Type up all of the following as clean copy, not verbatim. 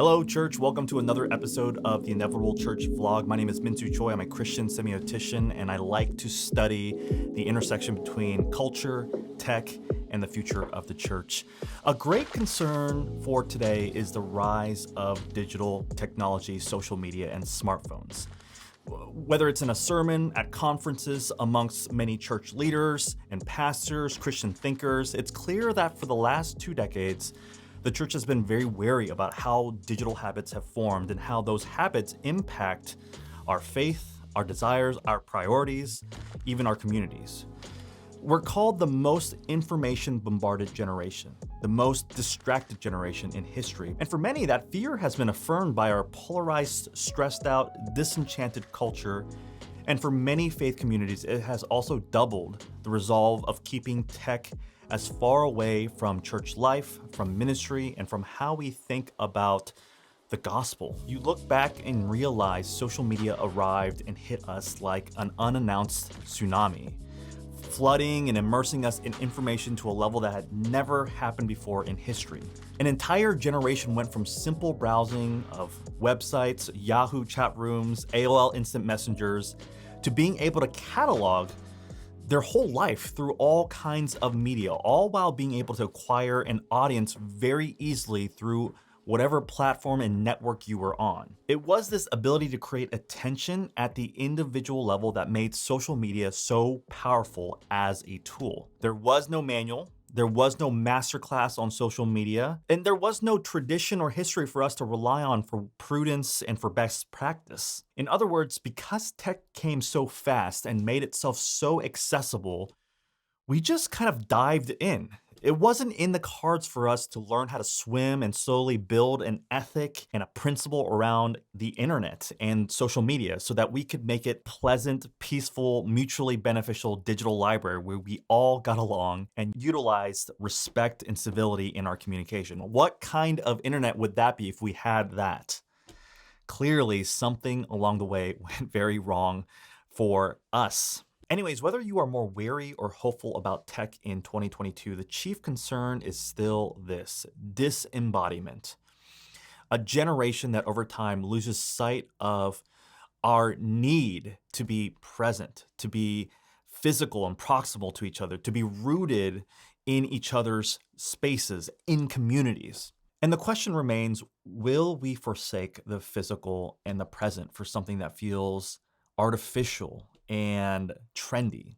Hello, church. Welcome to another episode of the Inevitable Church Vlog. My name is Mintu Choi. I'm a Christian semiotician, and I like to study the intersection between culture, tech, and the future of the church. A great concern for today is the rise of digital technology, social media, and smartphones. Whether it's in a sermon, at conferences, amongst many church leaders and pastors, Christian thinkers, it's clear that for the last 2 decades, the church has been very wary about how digital habits have formed and how those habits impact our faith, our desires, our priorities, even our communities. We're called the most information-bombarded generation, the most distracted generation in history. And for many, that fear has been affirmed by our polarized, stressed out, disenchanted culture. And for many faith communities, it has also doubled the resolve of keeping tech as far away from church life, from ministry, and from how we think about the gospel. You look back and realize social media arrived and hit us like an unannounced tsunami, flooding and immersing us in information to a level that had never happened before in history. An entire generation went from simple browsing of websites, Yahoo chat rooms, AOL instant messengers, to being able to catalog their whole life through all kinds of media, all while being able to acquire an audience very easily through whatever platform and network you were on. It was this ability to create attention at the individual level that made social media so powerful as a tool. There was no manual, there was no masterclass on social media, and there was no tradition or history for us to rely on for prudence and for best practice. In other words, because tech came so fast and made itself so accessible, we just kind of dived in. It wasn't in the cards for us to learn how to swim and slowly build an ethic and a principle around the internet and social media so that we could make it pleasant, peaceful, mutually beneficial digital library where we all got along and utilized respect and civility in our communication. What kind of internet would that be if we had that? Clearly, something along the way went very wrong for us. Anyways, whether you are more wary or hopeful about tech in 2022, the chief concern is still this: disembodiment. A generation that over time loses sight of our need to be present, to be physical and proximal to each other, to be rooted in each other's spaces, in communities. And the question remains, will we forsake the physical and the present for something that feels artificial and trendy?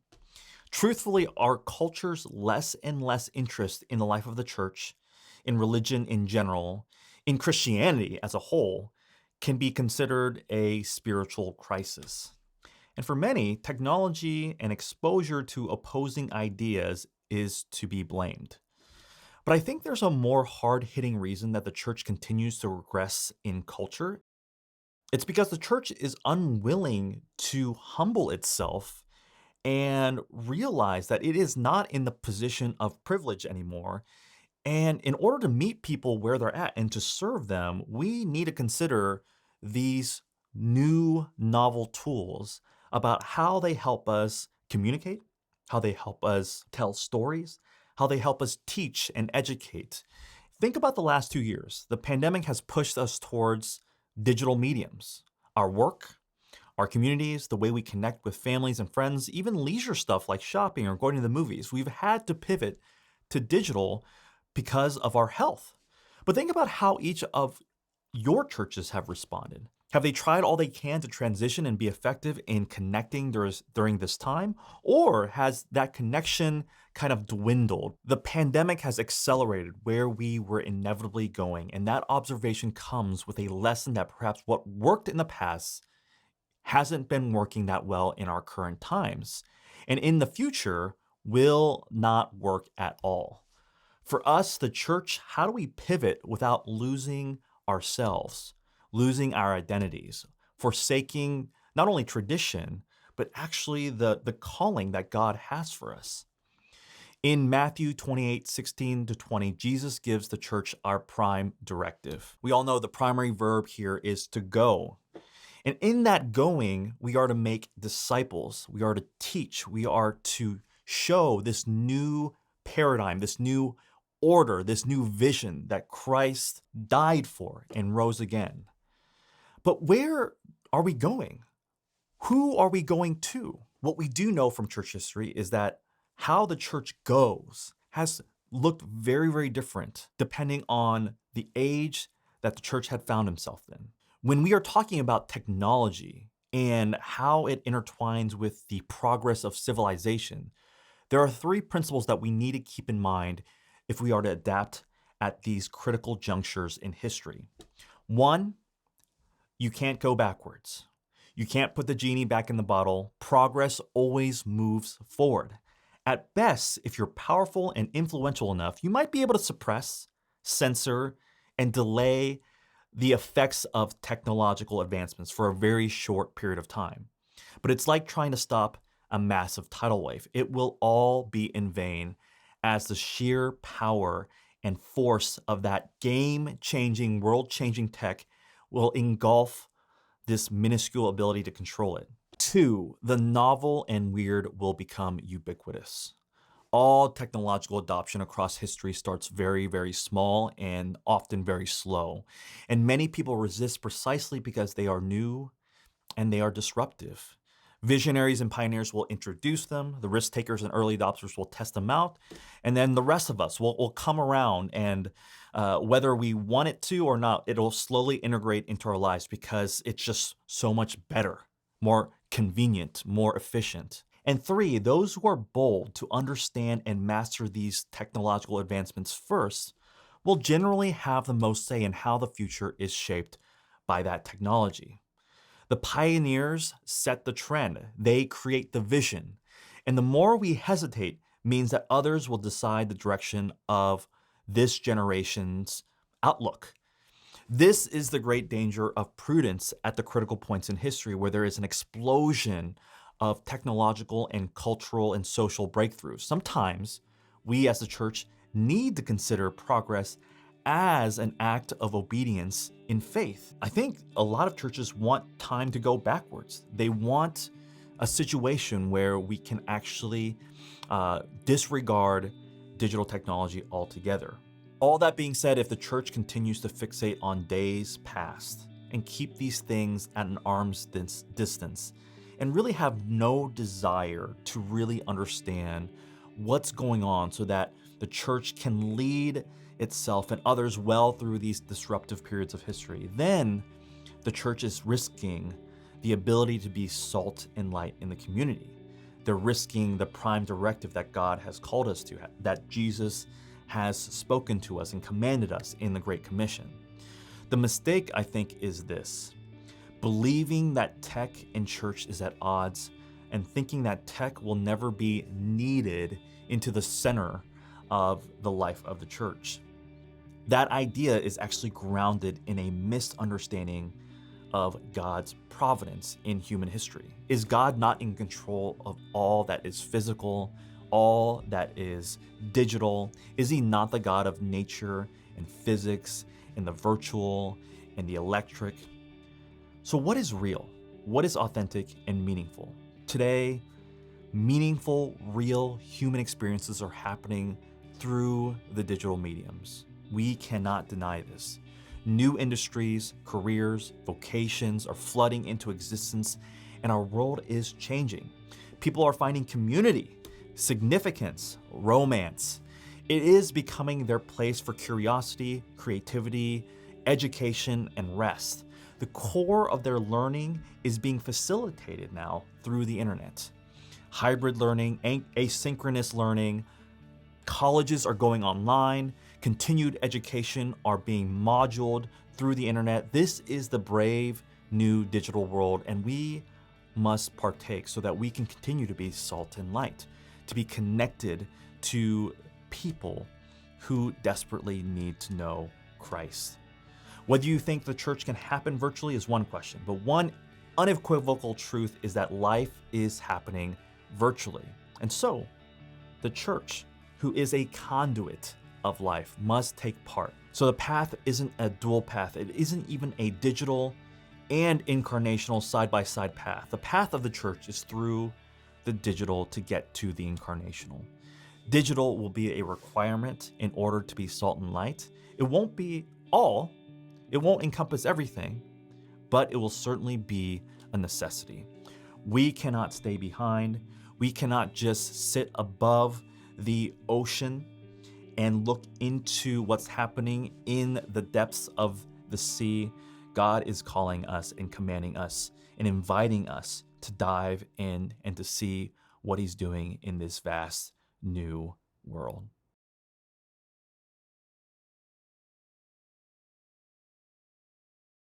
Truthfully, our culture's less and less interest in the life of the church, in religion in general, in Christianity as a whole, can be considered a spiritual crisis. And for many, technology and exposure to opposing ideas is to be blamed. But I think there's a more hard-hitting reason that the church continues to regress in culture. It's because the church is unwilling to humble itself and realize that it is not in the position of privilege anymore. And in order to meet people where they're at and to serve them, we need to consider these new novel tools about how they help us communicate, how they help us tell stories, how they help us teach and educate. Think about the last 2 years. The pandemic has pushed us towards digital mediums, our work, our communities, the way we connect with families and friends, even leisure stuff like shopping or going to the movies. We've had to pivot to digital because of our health. But think about how each of your churches have responded. Have they tried all they can to transition and be effective in connecting during this time? Or has that connection kind of dwindled? The pandemic has accelerated where we were inevitably going, and that observation comes with a lesson that perhaps what worked in the past hasn't been working that well in our current times, and in the future will not work at all. For us, the church, how do we pivot without losing ourselves, losing our identities, forsaking not only tradition, but actually the calling that God has for us? In Matthew 28:16-20, Jesus gives the church our prime directive. We all know the primary verb here is to go. And in that going, we are to make disciples. We are to teach. We are to show this new paradigm, this new order, this new vision that Christ died for and rose again. But where are we going? Who are we going to? What we do know from church history is that how the church goes has looked very, very different depending on the age that the church had found himself in. When we are talking about technology and how it intertwines with the progress of civilization, there are three principles that we need to keep in mind if we are to adapt at these critical junctures in history. One, you can't go backwards. You can't put the genie back in the bottle. Progress always moves forward. At best, if you're powerful and influential enough, you might be able to suppress, censor, and delay the effects of technological advancements for a very short period of time. But it's like trying to stop a massive tidal wave. It will all be in vain as the sheer power and force of that game-changing, world-changing tech will engulf this minuscule ability to control it. Two, the novel and weird will become ubiquitous. All technological adoption across history starts very, very small and often very slow. And many people resist precisely because they are new and they are disruptive. Visionaries and pioneers will introduce them, the risk takers and early adopters will test them out, and then the rest of us will come around and whether we want it to or not, it'll slowly integrate into our lives because it's just so much better, more convenient, more efficient. And three, those who are bold to understand and master these technological advancements first will generally have the most say in how the future is shaped by that technology. The pioneers set the trend. They create the vision. And the more we hesitate means that others will decide the direction of this generation's outlook. This is the great danger of prudence at the critical points in history where there is an explosion of technological and cultural and social breakthroughs. Sometimes we as the church need to consider progress as an act of obedience in faith. I think a lot of churches want time to go backwards. They want a situation where we can actually disregard digital technology altogether. All that being said, if the church continues to fixate on days past and keep these things at an arm's distance and really have no desire to really understand what's going on so that the church can lead itself and others well through these disruptive periods of history, then the church is risking the ability to be salt and light in the community. They're risking the prime directive that God has called us to, that Jesus has spoken to us and commanded us in the Great Commission. The mistake, I think, is this: believing that tech and church is at odds and thinking that tech will never be needed into the center of the life of the church. That idea is actually grounded in a misunderstanding of God's providence in human history. Is God not in control of all that is physical, all that is digital? Is he not the God of nature and physics and the virtual and the electric? So what is real? What is authentic and meaningful? Today, meaningful, real human experiences are happening through the digital mediums. We cannot deny this. New industries, careers, vocations are flooding into existence, and our world is changing. People are finding community, significance, romance. It is becoming their place for curiosity, creativity, education, and rest. The core of their learning is being facilitated now through the internet. Hybrid learning, asynchronous learning, colleges are going online, continued education are being moduled through the internet. This is the brave new digital world, and we must partake so that we can continue to be salt and light, to be connected to people who desperately need to know Christ. Whether you think the church can happen virtually is one question, but one unequivocal truth is that life is happening virtually. And so, the church, who is a conduit of life, must take part. So the path isn't a dual path. It isn't even a digital and incarnational side-by-side path. The path of the church is through the digital to get to the incarnational. Digital will be a requirement in order to be salt and light. It won't be all, it won't encompass everything, but it will certainly be a necessity. We cannot stay behind. We cannot just sit above the ocean and look into what's happening in the depths of the sea. God is calling us and commanding us and inviting us to dive in and to see what he's doing in this vast new world.